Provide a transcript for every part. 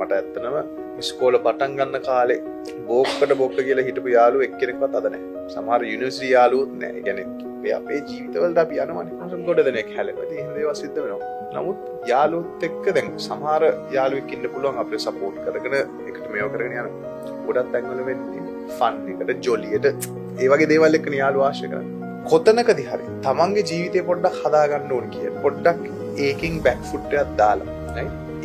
මට ඇත්තනම ඉස්කෝලේ පටන් ගන්න කාලේ බොක්ක කියලා හිටපු යාළුවෝ එක්කෙනෙක්වත් අද නැහැ. සමහර යුනිවර්සිටි යාළුවෝත් නැහැ. ඒ කියන්නේ අපේ ජීවිතවලට අපි යනවනේ. අර ගොඩ දෙනෙක් හැලෙනවා. ඉතින් එහෙම දේවල් සිද්ධ වෙනවා. නමුත් යාළුවොත් එක්ක දැන් සමහර යාළුවෙක් ඉන්න පුළුවන් අපිට සපෝට් කරගෙන එකට මේව කරගෙන යනවා. ගොඩක් තැන්වල වෙන්නේ ෆන් එකට ජොලියට ඒ වගේ දේවල් එක්ක යාළුවෝ ආශ්‍රය කරන්නේ. කොතනකදී හරි තමන්ගේ ජීවිතේ පොඩ්ඩක් හදාගන්න ඕන කියලා. පොඩ්ඩක් ඒකින් බෑක් ෆුට් එකක් දාලා.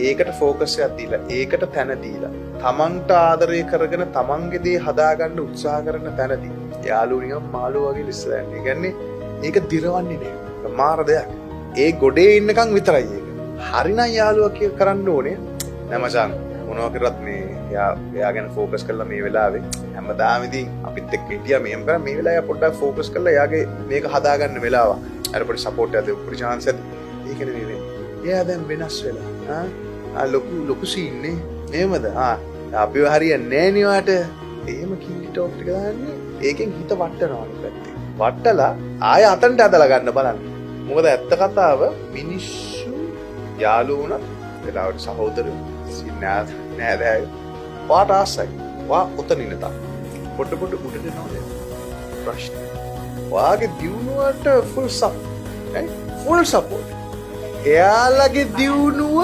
ඒකට ෆෝකස් එකක් දීලා ඒකට තැන දීලා තමන්ට ආදරය කරගෙන තමන්ගේ දේ හදාගන්න උත්සාහ කරන තැනදී යාළුවෝ නිකන් මාළුවෝ වගේ ඉස්සරහ යන්නේ. ඒ කියන්නේ ඒක දිරවන්නේ නෑ. මාර දෙයක්. ඒ ගොඩේ ඉන්නකම් විතරයි ඒක. හරිනම් යාළුවා කරන්න ඕනේ. නැමචන් මොනවා කරත් මේ එයා ගැන ෆෝකස් කරලා මේ වෙලාවේ හැමදාම ඉතින් අපිත් එක්ක හිටියා මෙහෙම කරා මේ වෙලාවේ පොඩ්ඩක් ෆෝකස් කරලා එයාගේ මේක හදාගන්න වෙලාවක්. අර පොඩි සපෝට් එකක් දෙන්න පොඩි chance එකක්. ඒක නෙවෙයි වෙන්නේ. එයා දැන් වෙනස් වෙලා. ලොකු සීන් නේ. එහෙමද? අපිව හරියන්නේ නෑ නේ වාට. එහෙම කිලි ටොප් එක දාන්නේ. ඒකෙන් හිත වට්ටනවා පැත්තේ. වට්ටලා ආය අතන්ට ඇදලා ගන්න බලන්න. මොකද ඇත්ත කතාව මිනිස්සු යාළුවෝ උනත් වෙලාවට සහෝදරයෝ නෑදෑයෝ වාට ආසයි. වා උතන ඉන්න තා. පොඩ උඩට එනවා. ප්‍රශ්න. වාගේ දියුණුවට ෆුල් සපෝට්. එයාලගේ දියුණුව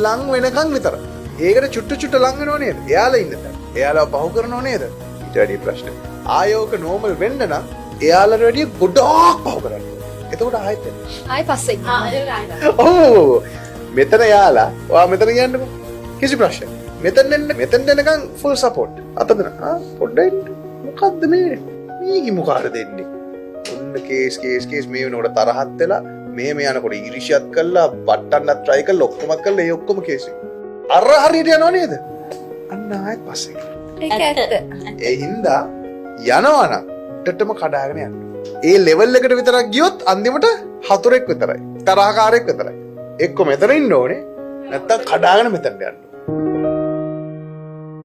ලං වෙනකන් විතර. ඒකට චුට්ට ලං වෙනව නේද? එයාලා ඉන්න තැන. එයාලා පහු කරනව නේද? ඊට වැඩි ප්‍රශ්න. ආයෝක නෝමල් වෙන්න නම් එයාලට වැඩි ගොඩක් පහු කරන්න. එතකොට ආයෙත් පස්සේ. ඔව්. මෙතන යාලා ඔයා මෙතන යන්නකො. කිසි ප්‍රශ්න. මෙතන එන්නකන් ෆුල් සපෝට්. අතන පොඩ්ඩක් මොකද්ද මේ? මේකි මොකාට දෙන්නේ? ඔන්න කේස් මේ වෙනකොට තරහත් වෙලා මේ යනකොට ඉරිෂියත් කළා වට්ටන්නත් try කළා ඔක්කොම කළා ඒ ඔක්කොම කේස් එක. අර හරියට යනව නේද? අන්න ආයෙත් පස්සේ. ඒක ඇත්ත. ඒ හින්දා යනවනම් ඩටම කඩාගෙන යන්න. ඒ ලෙවල් එකට විතරක් ගියොත් අන්තිමට හතුරෙක් විතරයි. තරහකාරයෙක් විතරයි. එක්ක මෙතන ඉන්න ඕනේ. නැත්තම් කඩාගෙන මෙතනට යන්න.